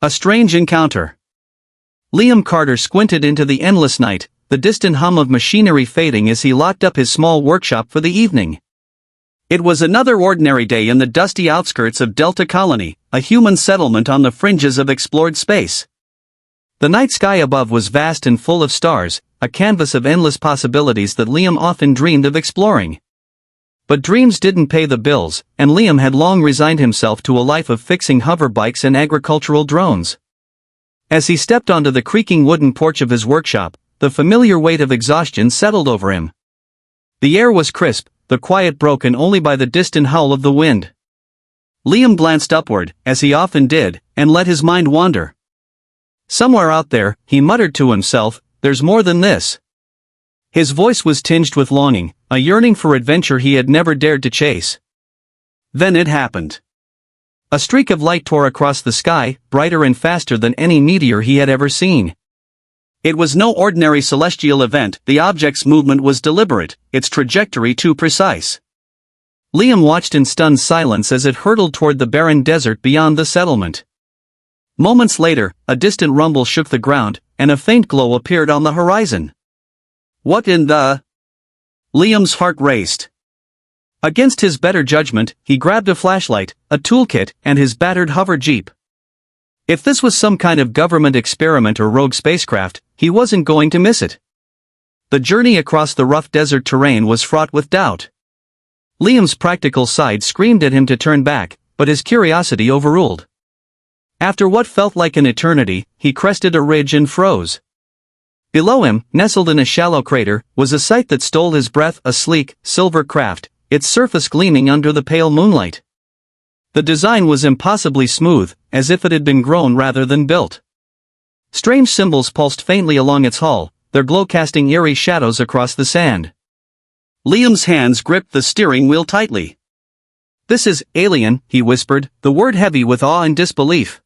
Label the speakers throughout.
Speaker 1: A strange encounter. Liam Carter squinted into the endless night, the distant hum of machinery fading as he locked up his small workshop for the evening. It was another ordinary day in the dusty outskirts of Delta Colony, a human settlement on the fringes of explored space. The night sky above was vast and full of stars, a canvas of endless possibilities that Liam often dreamed of exploring. But dreams didn't pay the bills, and Liam had long resigned himself to a life of fixing hoverbikes and agricultural drones. As he stepped onto the creaking wooden porch of his workshop, the familiar weight of exhaustion settled over him. The air was crisp, the quiet broken only by the distant howl of the wind. Liam glanced upward, as he often did, and let his mind wander. Somewhere out there, he muttered to himself, there's more than this. His voice was tinged with longing, a yearning for adventure he had never dared to chase. Then it happened. A streak of light tore across the sky, brighter and faster than any meteor he had ever seen. It was no ordinary celestial event, the object's movement was deliberate, its trajectory too precise. Liam watched in stunned silence as it hurtled toward the barren desert beyond the settlement. Moments later, a distant rumble shook the ground, and a faint glow appeared on the horizon. What in the... Liam's heart raced. Against his better judgment, he grabbed a flashlight, a toolkit, and his battered hover jeep. If this was some kind of government experiment or rogue spacecraft, he wasn't going to miss it. The journey across the rough desert terrain was fraught with doubt. Liam's practical side screamed at him to turn back, but his curiosity overruled. After what felt like an eternity, he crested a ridge and froze. Below him, nestled in a shallow crater, was a sight that stole his breath, a sleek, silver craft, its surface gleaming under the pale moonlight. The design was impossibly smooth, as if it had been grown rather than built. Strange symbols pulsed faintly along its hull, their glow casting eerie shadows across the sand. Liam's hands gripped the steering wheel tightly. "This is alien," he whispered, the word heavy with awe and disbelief.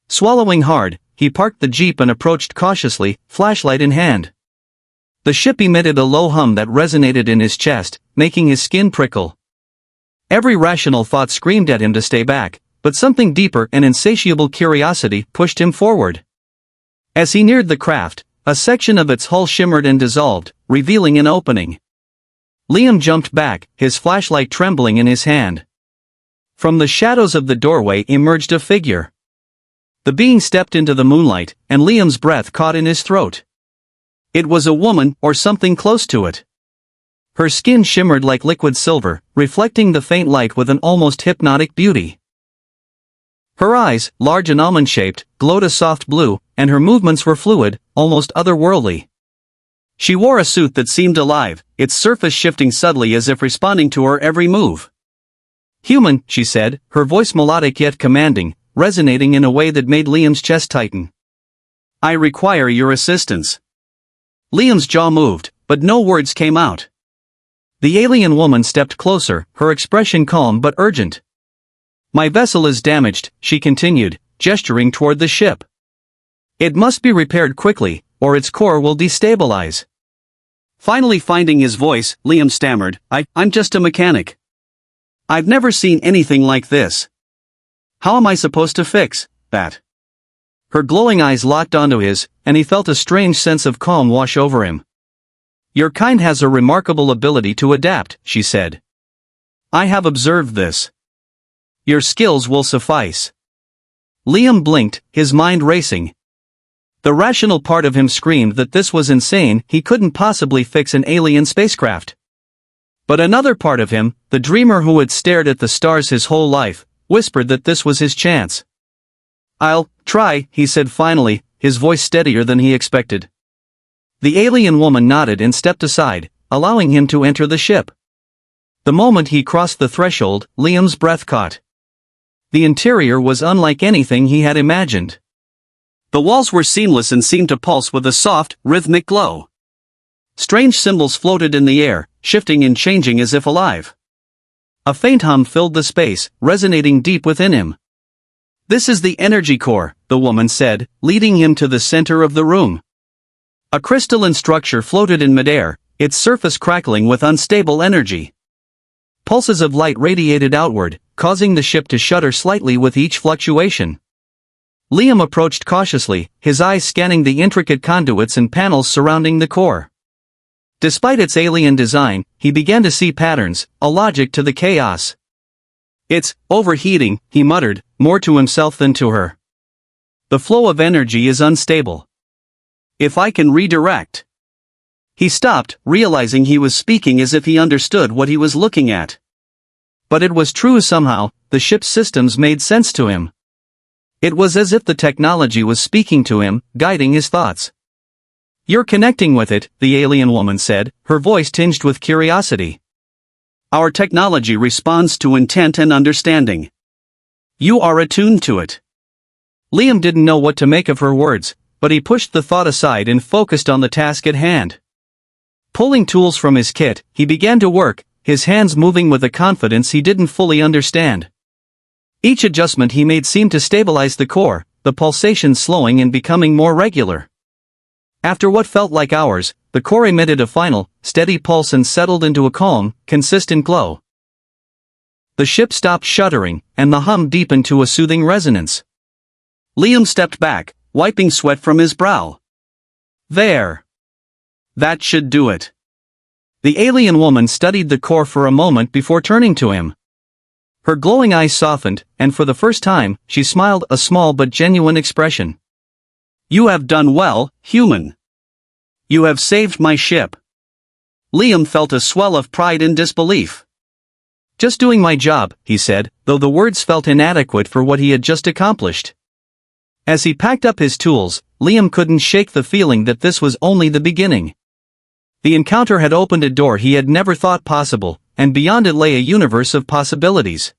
Speaker 1: Swallowing hard, he parked the jeep and approached cautiously, flashlight in hand. The ship emitted a low hum that resonated in his chest, making his skin prickle. Every rational thought screamed at him to stay back, but something deeper and insatiable curiosity pushed him forward. As he neared the craft, a section of its hull shimmered and dissolved, revealing an opening. Liam jumped back, his flashlight trembling in his hand. From the shadows of the doorway emerged a figure. The being stepped into the moonlight, and Liam's breath caught in his throat. It was a woman, or something close to it. Her skin shimmered like liquid silver, reflecting the faint light with an almost hypnotic beauty. Her eyes, large and almond-shaped, glowed a soft blue, and her movements were fluid, almost otherworldly. She wore a suit that seemed alive, its surface shifting subtly as if responding to her every move. "Human," she said, her voice melodic yet commanding, resonating in a way that made Liam's chest tighten. "I require your assistance." Liam's jaw moved, but no words came out. The alien woman stepped closer, her expression calm but urgent. "My vessel is damaged," she continued, gesturing toward the ship. "It must be repaired quickly, or its core will destabilize." Finally finding his voice, Liam stammered, I'm just a mechanic. I've never seen anything like this. How am I supposed to fix that?" Her glowing eyes locked onto his, and he felt a strange sense of calm wash over him. "Your kind has a remarkable ability to adapt," she said. "I have observed this. Your skills will suffice." Liam blinked, his mind racing. The rational part of him screamed that this was insane, he couldn't possibly fix an alien spacecraft. But another part of him, the dreamer who had stared at the stars his whole life, whispered that this was his chance. "I'll try," he said finally, his voice steadier than he expected. The alien woman nodded and stepped aside, allowing him to enter the ship. The moment he crossed the threshold, Liam's breath caught. The interior was unlike anything he had imagined. The walls were seamless and seemed to pulse with a soft, rhythmic glow. Strange symbols floated in the air, shifting and changing as if alive. A faint hum filled the space, resonating deep within him. "This is the energy core," the woman said, leading him to the center of the room. A crystalline structure floated in midair, its surface crackling with unstable energy. Pulses of light radiated outward, causing the ship to shudder slightly with each fluctuation. Liam approached cautiously, his eyes scanning the intricate conduits and panels surrounding the core. Despite its alien design, he began to see patterns, a logic to the chaos. "It's overheating," he muttered, more to himself than to her. "The flow of energy is unstable. If I can redirect." He stopped, realizing he was speaking as if he understood what he was looking at. But it was true somehow, the ship's systems made sense to him. It was as if the technology was speaking to him, guiding his thoughts. "You're connecting with it," the alien woman said, her voice tinged with curiosity. "Our technology responds to intent and understanding. You are attuned to it." Liam didn't know what to make of her words, but he pushed the thought aside and focused on the task at hand. Pulling tools from his kit, he began to work, his hands moving with a confidence he didn't fully understand. Each adjustment he made seemed to stabilize the core, the pulsations slowing and becoming more regular. After what felt like hours, the core emitted a final, steady pulse and settled into a calm, consistent glow. The ship stopped shuddering, and the hum deepened to a soothing resonance. Liam stepped back, wiping sweat from his brow. "There. That should do it." The alien woman studied the core for a moment before turning to him. Her glowing eyes softened, and for the first time, she smiled, a small but genuine expression. "You have done well, human. You have saved my ship." Liam felt a swell of pride and disbelief. "Just doing my job," he said, though the words felt inadequate for what he had just accomplished. As he packed up his tools, Liam couldn't shake the feeling that this was only the beginning. The encounter had opened a door he had never thought possible, and beyond it lay a universe of possibilities.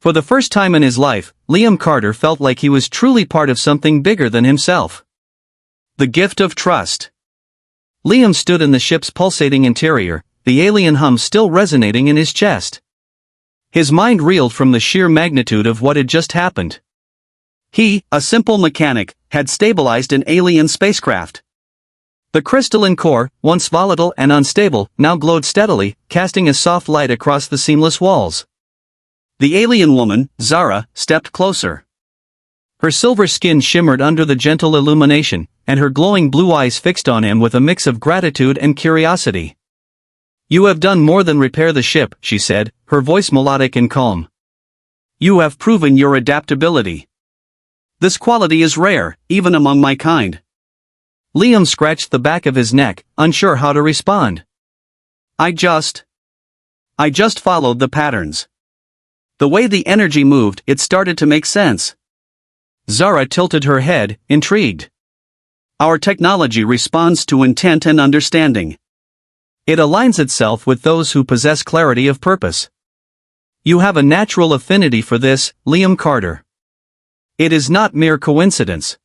Speaker 1: For the first time in his life, Liam Carter felt like he was truly part of something bigger than himself. The gift of trust. Liam stood in the ship's pulsating interior, the alien hum still resonating in his chest. His mind reeled from the sheer magnitude of what had just happened. He, a simple mechanic, had stabilized an alien spacecraft. The crystalline core, once volatile and unstable, now glowed steadily, casting a soft light across the seamless walls. The alien woman, Zara, stepped closer. Her silver skin shimmered under the gentle illumination, and her glowing blue eyes fixed on him with a mix of gratitude and curiosity. "You have done more than repair the ship," she said, her voice melodic and calm. "You have proven your adaptability. This quality is rare, even among my kind." Liam scratched the back of his neck, unsure how to respond. I just followed the patterns. The way the energy moved, it started to make sense." Zara tilted her head, intrigued. "Our technology responds to intent and understanding. It aligns itself with those who possess clarity of purpose. You have a natural affinity for this, Liam Carter. It is not mere coincidence."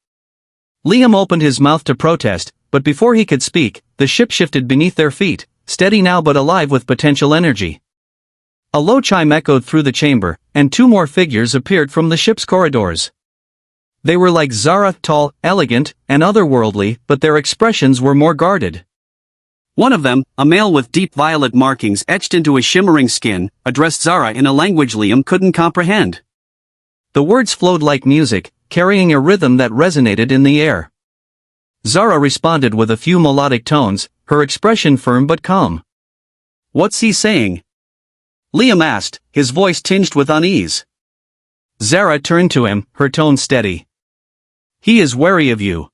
Speaker 1: Liam opened his mouth to protest, but before he could speak, the ship shifted beneath their feet, steady now but alive with potential energy. A low chime echoed through the chamber, and two more figures appeared from the ship's corridors. They were like Zara, tall, elegant, and otherworldly, but their expressions were more guarded. One of them, a male with deep violet markings etched into his shimmering skin, addressed Zara in a language Liam couldn't comprehend. The words flowed like music, carrying a rhythm that resonated in the air. Zara responded with a few melodic tones, her expression firm but calm. "What's he saying?" Liam asked, his voice tinged with unease. Zara turned to him, her tone steady. "He is wary of you.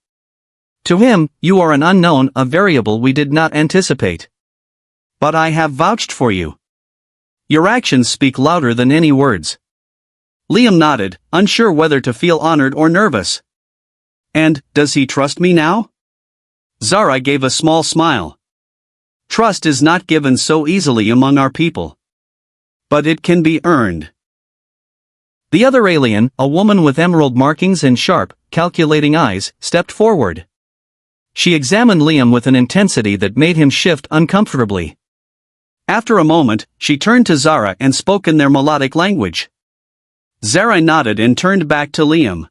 Speaker 1: To him, you are an unknown, a variable we did not anticipate. But I have vouched for you. Your actions speak louder than any words." Liam nodded, unsure whether to feel honored or nervous. "And, does he trust me now?" Zara gave a small smile. "Trust is not given so easily among our people. But it can be earned." The other alien, a woman with emerald markings and sharp, calculating eyes, stepped forward. She examined Liam with an intensity that made him shift uncomfortably. After a moment, she turned to Zara and spoke in their melodic language. Zara nodded and turned back to Liam.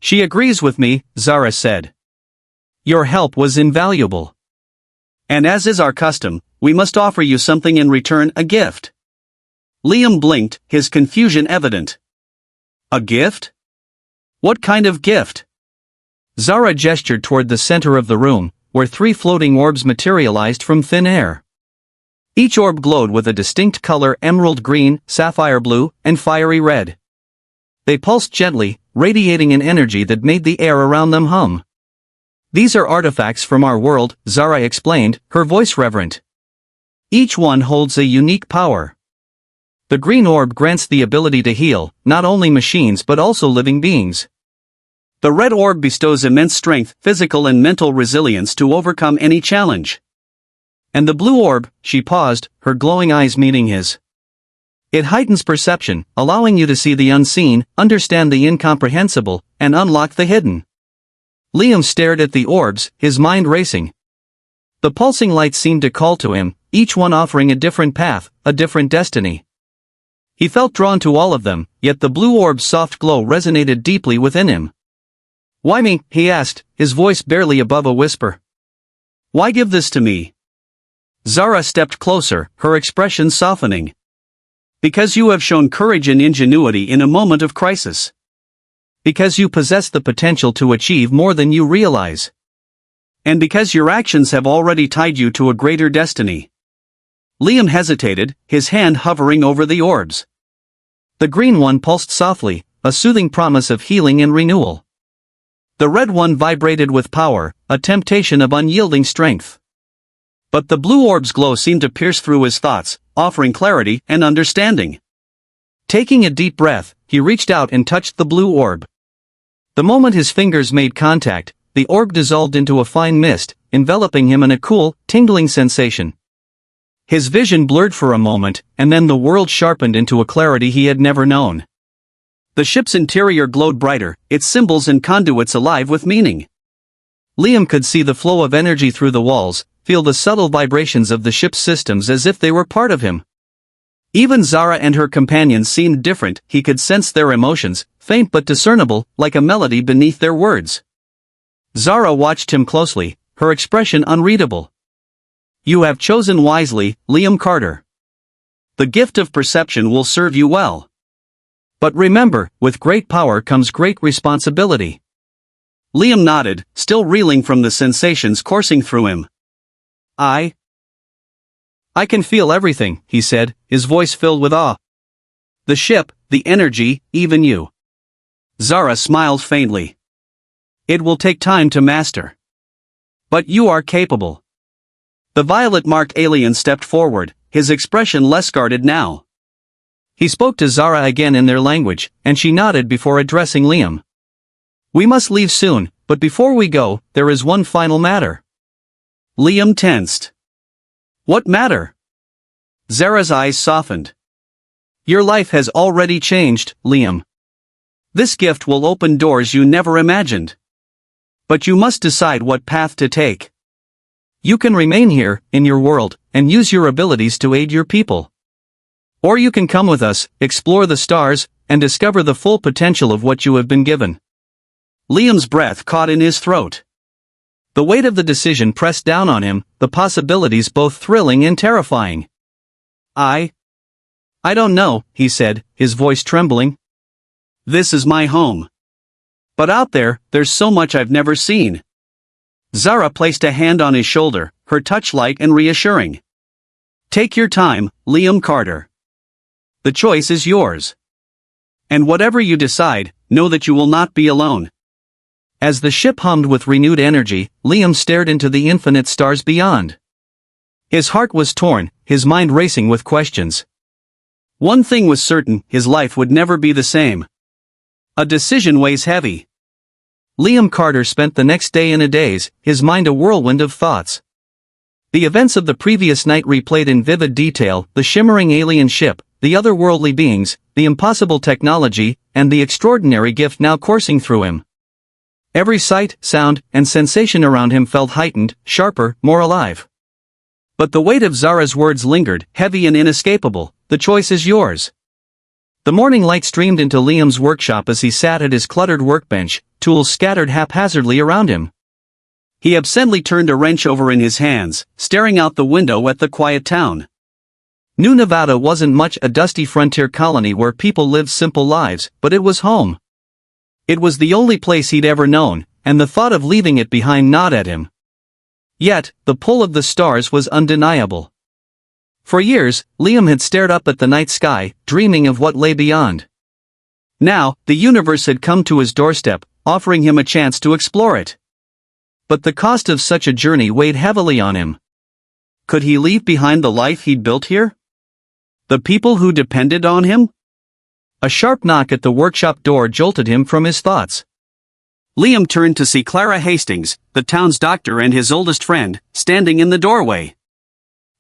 Speaker 1: "She agrees with me," Zara said. "Your help was invaluable. And as is our custom, we must offer you something in return, a gift." Liam blinked, his confusion evident. "A gift? What kind of gift? Zara gestured toward the center of the room, where 3 floating orbs materialized from thin air. Each orb glowed with a distinct color: emerald green, sapphire blue, and fiery red. They pulsed gently, radiating an energy that made the air around them hum. These are artifacts from our world, Zara explained, her voice reverent. Each one holds a unique power. The green orb grants the ability to heal, not only machines but also living beings. The red orb bestows immense strength, physical and mental resilience to overcome any challenge. And the blue orb, she paused, her glowing eyes meeting his. It heightens perception, allowing you to see the unseen, understand the incomprehensible, and unlock the hidden. Liam stared at the orbs, his mind racing. The pulsing lights seemed to call to him, each one offering a different path, a different destiny. He felt drawn to all of them, yet the blue orb's soft glow resonated deeply within him. "Why me?" he asked, his voice barely above a whisper. "Why give this to me?" Zara stepped closer, her expression softening. "Because you have shown courage and ingenuity in a moment of crisis. Because you possess the potential to achieve more than you realize. And because your actions have already tied you to a greater destiny." Liam hesitated, his hand hovering over the orbs. The green one pulsed softly, a soothing promise of healing and renewal. The red one vibrated with power, a temptation of unyielding strength. But the blue orb's glow seemed to pierce through his thoughts, offering clarity and understanding. Taking a deep breath, he reached out and touched the blue orb. The moment his fingers made contact, the orb dissolved into a fine mist, enveloping him in a cool, tingling sensation. His vision blurred for a moment, and then the world sharpened into a clarity he had never known. The ship's interior glowed brighter, its symbols and conduits alive with meaning. Liam could see the flow of energy through the walls, feel the subtle vibrations of the ship's systems as if they were part of him. Even Zara and her companions seemed different, he could sense their emotions, faint but discernible, like a melody beneath their words. Zara watched him closely, her expression unreadable. "You have chosen wisely, Liam Carter. The gift of perception will serve you well. But remember, with great power comes great responsibility." Liam nodded, still reeling from the sensations coursing through him. I can feel everything," he said, his voice filled with awe. "The ship, the energy, even you." Zara smiled faintly. "It will take time to master. But you are capable." The violet-marked alien stepped forward, his expression less guarded now. He spoke to Zara again in their language, and she nodded before addressing Liam. "We must leave soon, but before we go, there is one final matter." Liam tensed. "What matter?" Zara's eyes softened. "Your life has already changed, Liam. This gift will open doors you never imagined. But you must decide what path to take. You can remain here, in your world, and use your abilities to aid your people. Or you can come with us, explore the stars, and discover the full potential of what you have been given." Liam's breath caught in his throat. The weight of the decision pressed down on him, the possibilities both thrilling and terrifying. I don't know," he said, his voice trembling. "This is my home. But out there, there's so much I've never seen." Zara placed a hand on his shoulder, her touch light and reassuring. "Take your time, Liam Carter. The choice is yours. And whatever you decide, know that you will not be alone." As the ship hummed with renewed energy, Liam stared into the infinite stars beyond. His heart was torn, his mind racing with questions. One thing was certain, his life would never be the same. A decision weighs heavy. Liam Carter spent the next day in a daze, his mind a whirlwind of thoughts. The events of the previous night replayed in vivid detail, the shimmering alien ship, the otherworldly beings, the impossible technology, and the extraordinary gift now coursing through him. Every sight, sound, and sensation around him felt heightened, sharper, more alive. But the weight of Zara's words lingered, heavy and inescapable. "The choice is yours." The morning light streamed into Liam's workshop as he sat at his cluttered workbench, tools scattered haphazardly around him. He absently turned a wrench over in his hands, staring out the window at the quiet town. New Nevada wasn't much a dusty frontier colony where people lived simple lives, but it was home. It was the only place he'd ever known, and the thought of leaving it behind gnawed at him. Yet, the pull of the stars was undeniable. For years, Liam had stared up at the night sky, dreaming of what lay beyond. Now, the universe had come to his doorstep, offering him a chance to explore it. But the cost of such a journey weighed heavily on him. Could he leave behind the life he'd built here? The people who depended on him? A sharp knock at the workshop door jolted him from his thoughts. Liam turned to see Clara Hastings, the town's doctor and his oldest friend, standing in the doorway.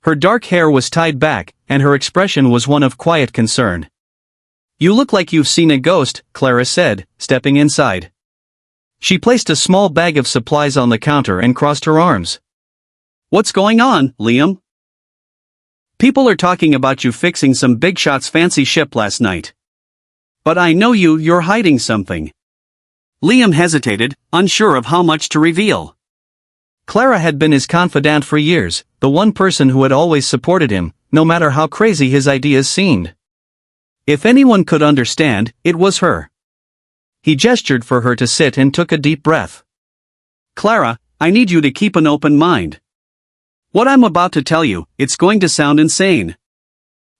Speaker 1: Her dark hair was tied back, and her expression was one of quiet concern. "You look like you've seen a ghost," Clara said, stepping inside. She placed a small bag of supplies on the counter and crossed her arms. "What's going on, Liam?" "People are talking about you fixing some big shot's fancy ship last night. But I know you're hiding something." Liam hesitated, unsure of how much to reveal. Clara had been his confidant for years, the one person who had always supported him, no matter how crazy his ideas seemed. If anyone could understand, it was her. He gestured for her to sit and took a deep breath. "Clara, I need you to keep an open mind. What I'm about to tell you, it's going to sound insane."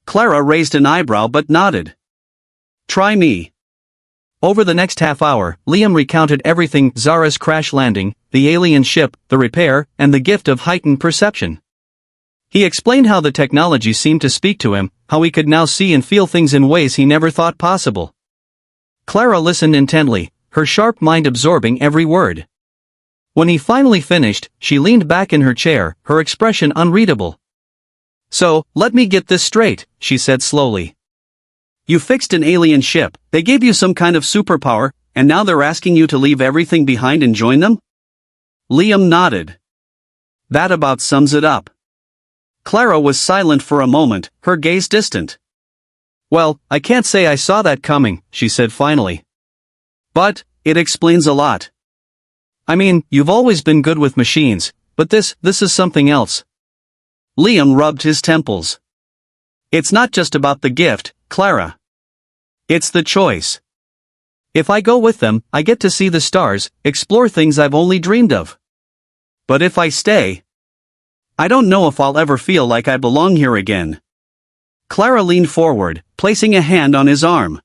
Speaker 1: Clara raised an eyebrow but nodded. "Try me." Over the next half hour, Liam recounted everything: Zara's crash landing, the alien ship, the repair, and the gift of heightened perception. He explained how the technology seemed to speak to him, how he could now see and feel things in ways he never thought possible. Clara listened intently, her sharp mind absorbing every word. When he finally finished, she leaned back in her chair, her expression unreadable. "So, let me get this straight," she said slowly. "You fixed an alien ship, they gave you some kind of superpower, and now they're asking you to leave everything behind and join them?" Liam nodded. "That about sums it up." Clara was silent for a moment, her gaze distant. "Well, I can't say I saw that coming," she said finally. "But it explains a lot. I mean, you've always been good with machines, but this is something else." Liam rubbed his temples. "It's not just about the gift, Clara. It's the choice. If I go with them, I get to see the stars, explore things I've only dreamed of. But if I stay, I don't know if I'll ever feel like I belong here again." Clara leaned forward, placing a hand on his arm.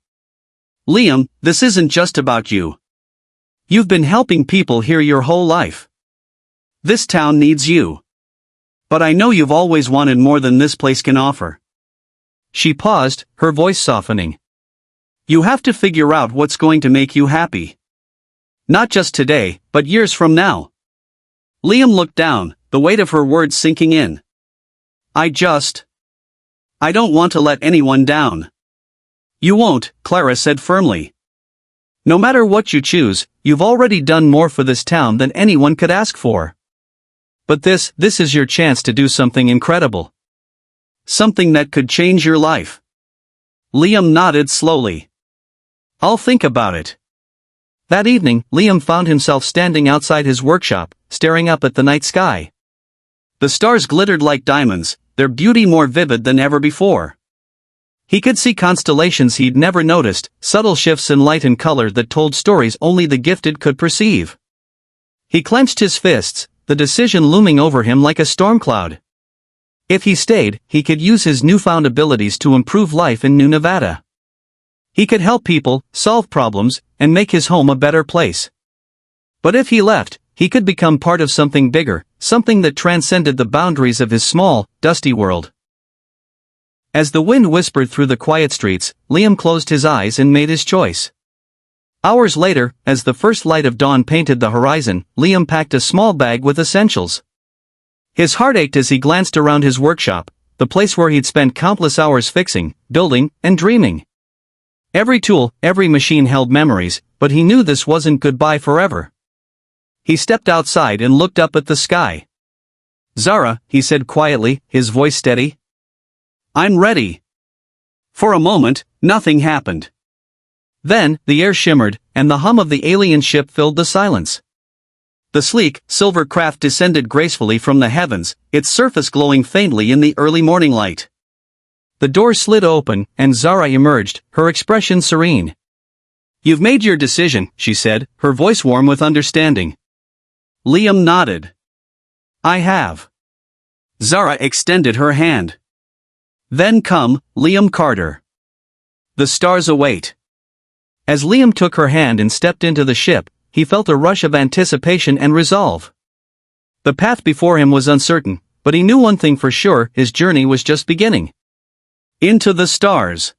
Speaker 1: "Liam, this isn't just about you. You've been helping people here your whole life. This town needs you. But I know you've always wanted more than this place can offer." She paused, her voice softening. "You have to figure out what's going to make you happy. Not just today, but years from now." Liam looked down, the weight of her words sinking in. I don't want to let anyone down." "You won't," Clara said firmly. "No matter what you choose, you've already done more for this town than anyone could ask for. But this is your chance to do something incredible. Something that could change your life." Liam nodded slowly. "I'll think about it." That evening, Liam found himself standing outside his workshop, staring up at the night sky. The stars glittered like diamonds, their beauty more vivid than ever before. He could see constellations he'd never noticed, subtle shifts in light and color that told stories only the gifted could perceive. He clenched his fists, the decision looming over him like a storm cloud. If he stayed, he could use his newfound abilities to improve life in New Nevada. He could help people, solve problems, and make his home a better place. But if he left, he could become part of something bigger, something that transcended the boundaries of his small, dusty world. As the wind whispered through the quiet streets, Liam closed his eyes and made his choice. Hours later, as the first light of dawn painted the horizon, Liam packed a small bag with essentials. His heart ached as he glanced around his workshop, the place where he'd spent countless hours fixing, building, and dreaming. Every tool, every machine held memories, but he knew this wasn't goodbye forever. He stepped outside and looked up at the sky. "Zara," he said quietly, his voice steady. "I'm ready." For a moment, nothing happened. Then, the air shimmered, and the hum of the alien ship filled the silence. The sleek, silver craft descended gracefully from the heavens, its surface glowing faintly in the early morning light. The door slid open, and Zara emerged, her expression serene. You've made your decision, she said, her voice warm with understanding. Liam nodded. I have. Zara extended her hand. Then come, Liam Carter. The stars await. As Liam took her hand and stepped into the ship, he felt a rush of anticipation and resolve. The path before him was uncertain, but he knew one thing for sure: his journey was just beginning. Into the stars.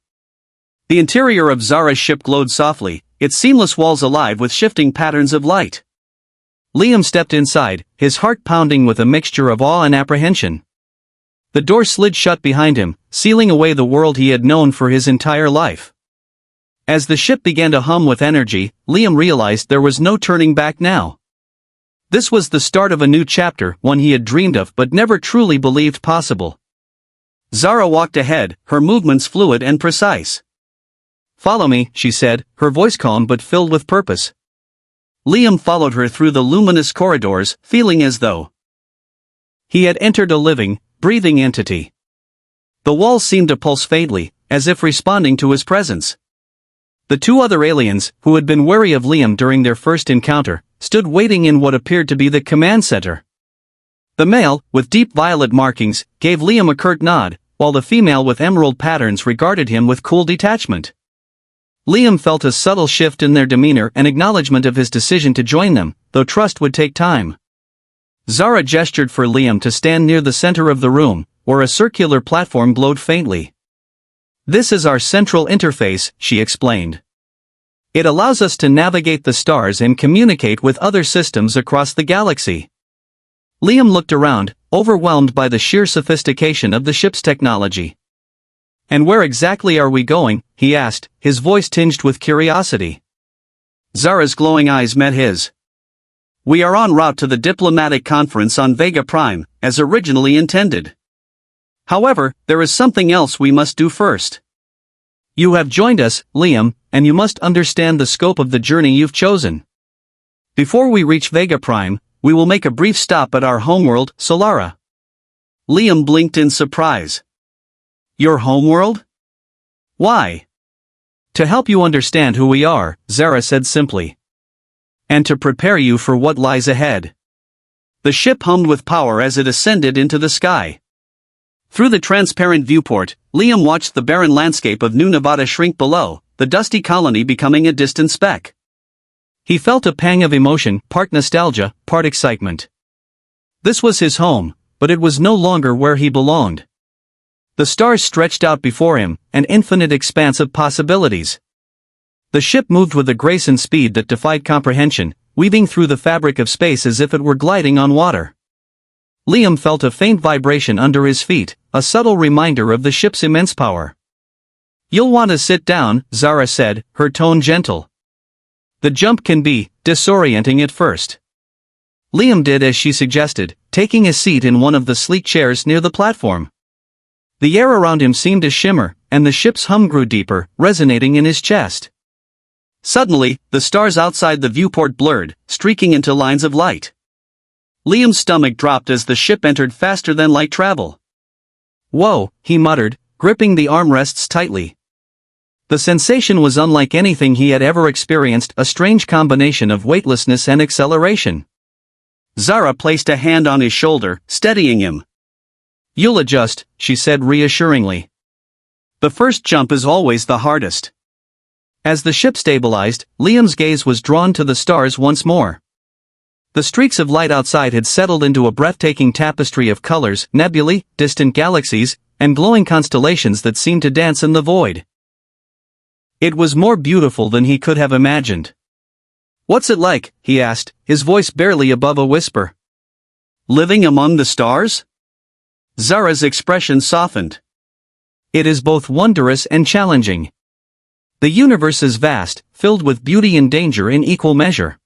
Speaker 1: The interior of Zara's ship glowed softly, its seamless walls alive with shifting patterns of light. Liam stepped inside, his heart pounding with a mixture of awe and apprehension. The door slid shut behind him, sealing away the world he had known for his entire life. As the ship began to hum with energy, Liam realized there was no turning back now. This was the start of a new chapter, one he had dreamed of but never truly believed possible. Zara walked ahead, her movements fluid and precise. Follow me, she said, her voice calm but filled with purpose. Liam followed her through the luminous corridors, feeling as though he had entered a living, breathing entity. The walls seemed to pulse faintly, as if responding to his presence. The two other aliens, who had been wary of Liam during their first encounter, stood waiting in what appeared to be the command center. The male, with deep violet markings, gave Liam a curt nod, while the female with emerald patterns regarded him with cool detachment. Liam felt a subtle shift in their demeanor, an acknowledgement of his decision to join them, though trust would take time. Zara gestured for Liam to stand near the center of the room, where a circular platform glowed faintly. This is our central interface, she explained. It allows us to navigate the stars and communicate with other systems across the galaxy. Liam looked around, overwhelmed by the sheer sophistication of the ship's technology. And where exactly are we going? He asked, his voice tinged with curiosity. Zara's glowing eyes met his. We are en route to the diplomatic conference on Vega Prime, as originally intended. However, there is something else we must do first. You have joined us, Liam, and you must understand the scope of the journey you've chosen. Before we reach Vega Prime, we will make a brief stop at our homeworld, Solara. Liam blinked in surprise. Your homeworld? Why? To help you understand who we are, Zara said simply. And to prepare you for what lies ahead. The ship hummed with power as it ascended into the sky. Through the transparent viewport, Liam watched the barren landscape of New Nevada shrink below, the dusty colony becoming a distant speck. He felt a pang of emotion, part nostalgia, part excitement. This was his home, but it was no longer where he belonged. The stars stretched out before him, an infinite expanse of possibilities. The ship moved with a grace and speed that defied comprehension, weaving through the fabric of space as if it were gliding on water. Liam felt a faint vibration under his feet, a subtle reminder of the ship's immense power. You'll want to sit down, Zara said, her tone gentle. The jump can be disorienting at first. Liam did as she suggested, taking a seat in one of the sleek chairs near the platform. The air around him seemed to shimmer, and the ship's hum grew deeper, resonating in his chest. Suddenly, the stars outside the viewport blurred, streaking into lines of light. Liam's stomach dropped as the ship entered faster than light travel. Whoa, he muttered, gripping the armrests tightly. The sensation was unlike anything he had ever experienced, a strange combination of weightlessness and acceleration. Zara placed a hand on his shoulder, steadying him. You'll adjust, she said reassuringly. The first jump is always the hardest. As the ship stabilized, Liam's gaze was drawn to the stars once more. The streaks of light outside had settled into a breathtaking tapestry of colors, nebulae, distant galaxies, and glowing constellations that seemed to dance in the void. It was more beautiful than he could have imagined. What's it like? He asked, his voice barely above a whisper. Living among the stars? Zara's expression softened. It is both wondrous and challenging. The universe is vast, filled with beauty and danger in equal measure.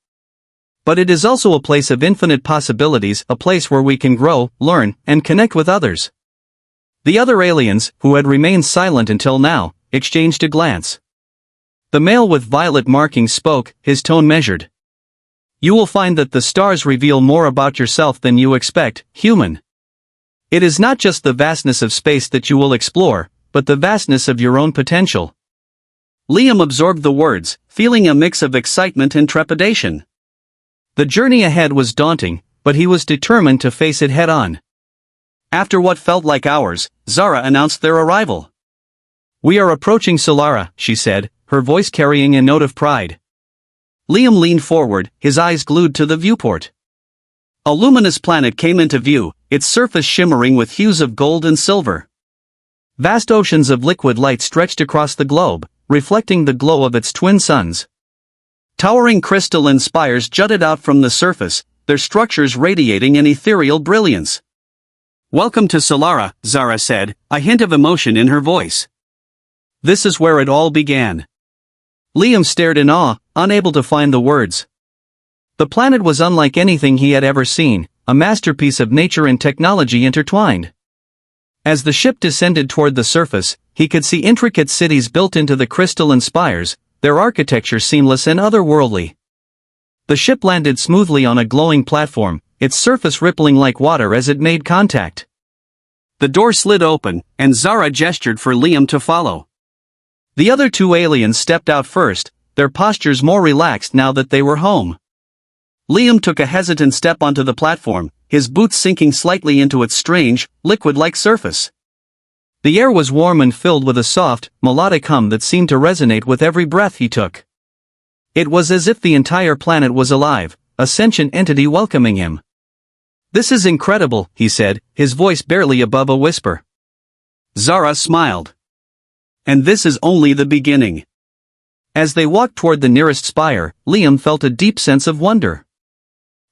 Speaker 1: But it is also a place of infinite possibilities, a place where we can grow, learn, and connect with others. The other aliens, who had remained silent until now, exchanged a glance. The male with violet markings spoke, his tone measured. You will find that the stars reveal more about yourself than you expect, human. It is not just the vastness of space that you will explore, but the vastness of your own potential. Liam absorbed the words, feeling a mix of excitement and trepidation. The journey ahead was daunting, but he was determined to face it head-on. After what felt like hours, Zara announced their arrival. "We are approaching Solara," she said, her voice carrying a note of pride. Liam leaned forward, his eyes glued to the viewport. A luminous planet came into view, its surface shimmering with hues of gold and silver. Vast oceans of liquid light stretched across the globe, reflecting the glow of its twin suns. Towering crystalline spires jutted out from the surface, their structures radiating an ethereal brilliance. "Welcome to Solara," Zara said, a hint of emotion in her voice. "This is where it all began." Liam stared in awe, unable to find the words. The planet was unlike anything he had ever seen, a masterpiece of nature and technology intertwined. As the ship descended toward the surface, he could see intricate cities built into the crystalline spires, their architecture seamless and otherworldly. The ship landed smoothly on a glowing platform, its surface rippling like water as it made contact. The door slid open, and Zara gestured for Liam to follow. The other two aliens stepped out first, their postures more relaxed now that they were home. Liam took a hesitant step onto the platform, his boots sinking slightly into its strange, liquid-like surface. The air was warm and filled with a soft, melodic hum that seemed to resonate with every breath he took. It was as if the entire planet was alive, a sentient entity welcoming him. "This is incredible," he said, his voice barely above a whisper. Zara smiled. "And this is only the beginning." As they walked toward the nearest spire, Liam felt a deep sense of wonder.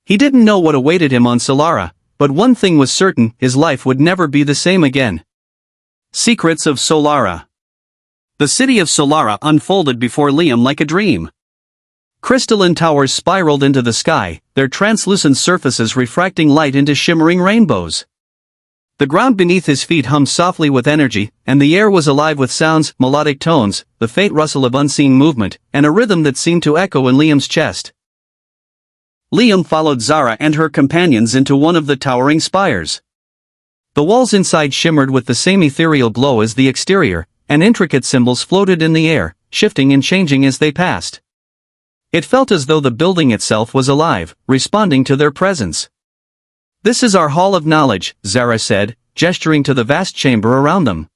Speaker 1: He didn't know what awaited him on Solara, but one thing was certain: his life would never be the same again. Secrets of Solara. The city of Solara unfolded before Liam like a dream. Crystalline towers spiraled into the sky, their translucent surfaces refracting light into shimmering rainbows. The ground beneath his feet hummed softly with energy, and the air was alive with sounds, melodic tones, the faint rustle of unseen movement, and a rhythm that seemed to echo in Liam's chest. Liam followed Zara and her companions into one of the towering spires. The walls inside shimmered with the same ethereal glow as the exterior, and intricate symbols floated in the air, shifting and changing as they passed. It felt as though the building itself was alive, responding to their presence. "This is our Hall of Knowledge," Zara said, gesturing to the vast chamber around them.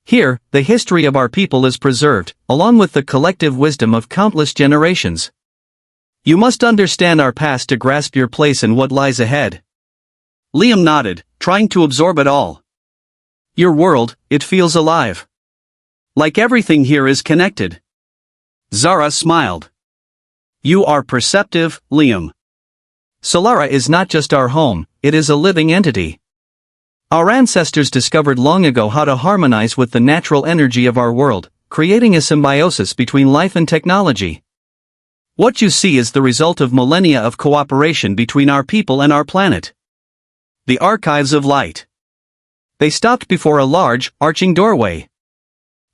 Speaker 1: "Here, the history of our people is preserved, along with the collective wisdom of countless generations. You must understand our past to grasp your place in what lies ahead." Liam nodded, trying to absorb it all. "Your world, it feels alive. Like everything here is connected." Zara smiled. "You are perceptive, Liam. Solara is not just our home, it is a living entity. Our ancestors discovered long ago how to harmonize with the natural energy of our world, creating a symbiosis between life and technology. What you see is the result of millennia of cooperation between our people and our planet. The Archives of Light." They stopped before a large, arching doorway.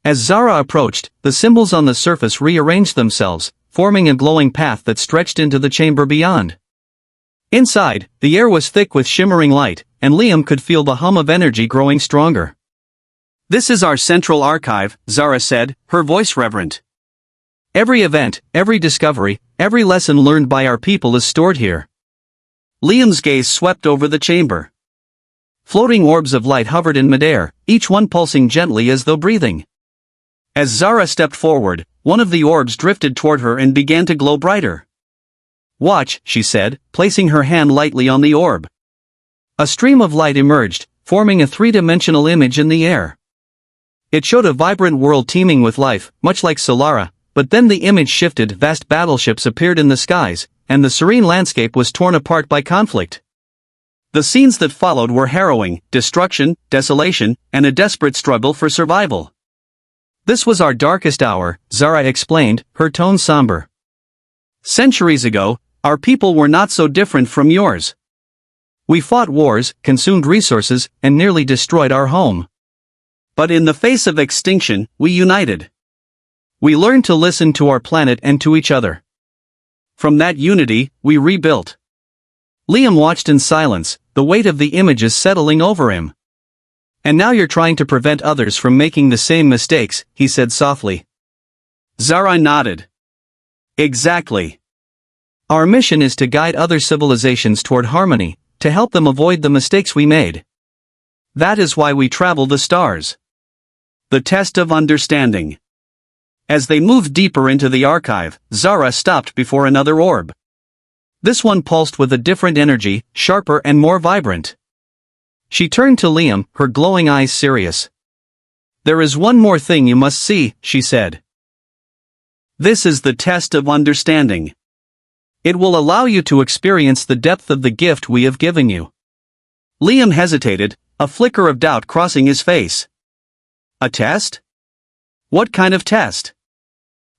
Speaker 1: As Zara approached, the symbols on the surface rearranged themselves, forming a glowing path that stretched into the chamber beyond. Inside, the air was thick with shimmering light, and Liam could feel the hum of energy growing stronger. "This is our central archive," Zara said, her voice reverent. "Every event, every discovery, every lesson learned by our people is stored here." Liam's gaze swept over the chamber. Floating orbs of light hovered in midair, each one pulsing gently as though breathing. As Zara stepped forward, one of the orbs drifted toward her and began to glow brighter. "Watch," she said, placing her hand lightly on the orb. A stream of light emerged, forming a three-dimensional image in the air. It showed a vibrant world teeming with life, much like Solara, but then the image shifted, vast battleships appeared in the skies, and the serene landscape was torn apart by conflict. The scenes that followed were harrowing: destruction, desolation, and a desperate struggle for survival. "This was our darkest hour," Zara explained, her tone somber. "Centuries ago, our people were not so different from yours. We fought wars, consumed resources, and nearly destroyed our home. But in the face of extinction, we united. We learned to listen to our planet and to each other. From that unity, we rebuilt." Liam watched in silence, the weight of the images settling over him. "And now you're trying to prevent others from making the same mistakes," he said softly. Zara nodded. Exactly. Our mission is to guide other civilizations toward harmony, to help them avoid the mistakes we made. That is why we travel the stars. The test of understanding. As they moved deeper into the archive, Zara stopped before another orb. This one pulsed with a different energy, sharper and more vibrant. She turned to Liam, her glowing eyes serious. "There is one more thing you must see," she said. "This is the test of understanding. It will allow you to experience the depth of the gift we have given you." Liam hesitated, a flicker of doubt crossing his face. "A test? What kind of test?"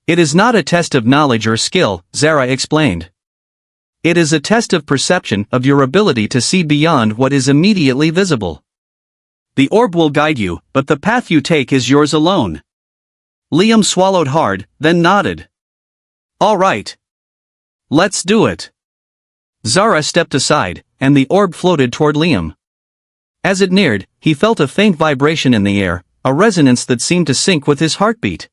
Speaker 1: "It is not a test of knowledge or skill," Zara explained. "It is a test of perception, of your ability to see beyond what is immediately visible. The orb will guide you, but the path you take is yours alone." Liam swallowed hard, then nodded. "All right. Let's do it." Zara stepped aside, and the orb floated toward Liam. As it neared, he felt a faint vibration in the air, a resonance that seemed to sync with his heartbeat.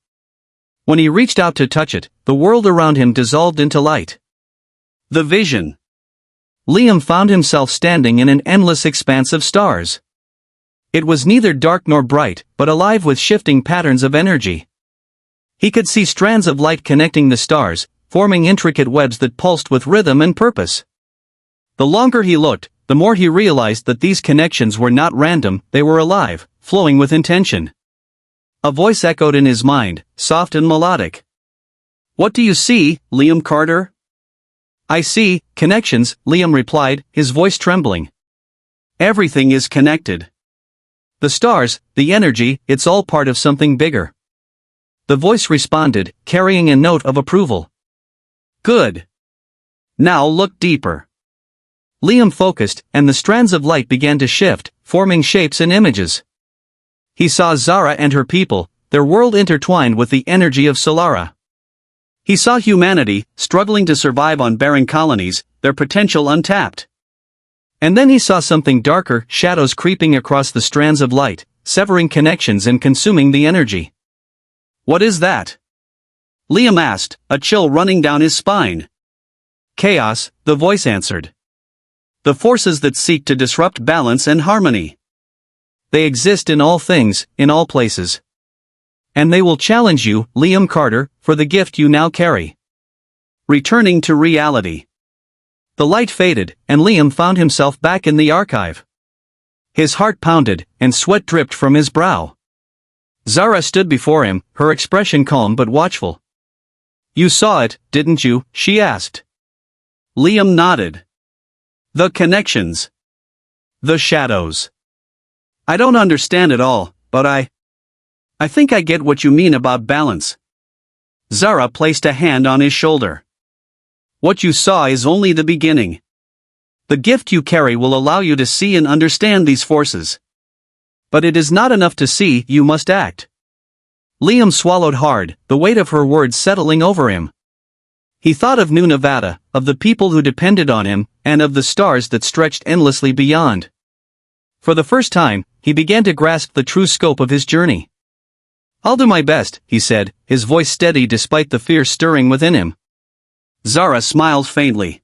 Speaker 1: When he reached out to touch it, the world around him dissolved into light. The vision. Liam found himself standing in an endless expanse of stars. It was neither dark nor bright, but alive with shifting patterns of energy. He could see strands of light connecting the stars, forming intricate webs that pulsed with rhythm and purpose. The longer he looked, the more he realized that these connections were not random, they were alive, flowing with intention. A voice echoed in his mind, soft and melodic. "What do you see, Liam Carter?" "I see connections," Liam replied, his voice trembling. "Everything is connected. The stars, the energy, it's all part of something bigger." The voice responded, carrying a note of approval. "Good. Now look deeper." Liam focused, and the strands of light began to shift, forming shapes and images. He saw Zara and her people, their world intertwined with the energy of Solara. He saw humanity, struggling to survive on barren colonies, their potential untapped. And then he saw something darker, shadows creeping across the strands of light, severing connections and consuming the energy. "What is that?" Liam asked, a chill running down his spine. "Chaos," the voice answered. "The forces that seek to disrupt balance and harmony. They exist in all things, in all places. And they will challenge you, Liam Carter, for the gift you now carry." Returning to reality. The light faded, and Liam found himself back in the archive. His heart pounded, and sweat dripped from his brow. Zara stood before him, her expression calm but watchful. "You saw it, didn't you?" she asked. Liam nodded. "The connections. The shadows. I don't understand it all, but I think I get what you mean about balance." Zara placed a hand on his shoulder. "What you saw is only the beginning. The gift you carry will allow you to see and understand these forces. But it is not enough to see, you must act." Liam swallowed hard, the weight of her words settling over him. He thought of New Nevada, of the people who depended on him, and of the stars that stretched endlessly beyond. For the first time, he began to grasp the true scope of his journey. "I'll do my best," he said, his voice steady despite the fear stirring within him. Zara smiled faintly.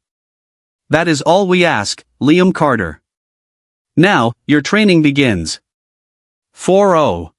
Speaker 1: "That is all we ask, Liam Carter. Now, your training begins." 4-0